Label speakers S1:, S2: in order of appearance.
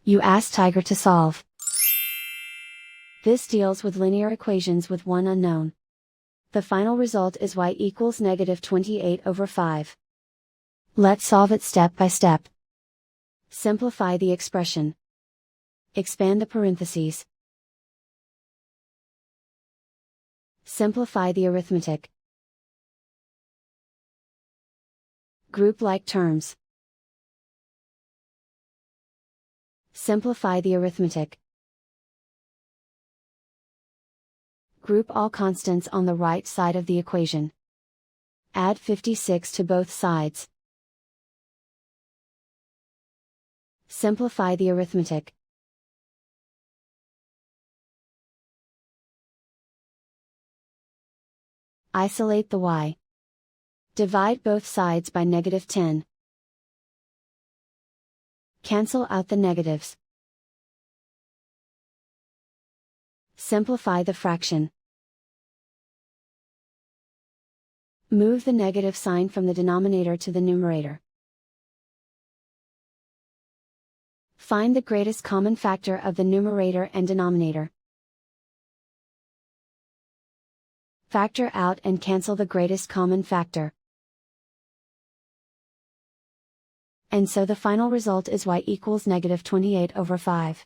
S1: You ask Tiger to solve. This deals with linear equations with one unknown. The final result is y equals -28/5. Let's solve it step by step. Simplify the expression. Expand the parentheses. Simplify the arithmetic. Group like terms. Simplify the arithmetic. Group all constants on the right side of the equation. Add 56 to both sides. Simplify the arithmetic. Isolate the y. Divide both sides by -10. Cancel out the negatives. Simplify the fraction. Move the negative sign from the denominator to the numerator. Find the greatest common factor of the numerator and denominator. Factor out and cancel the greatest common factor. And so the final result is y equals -28/5.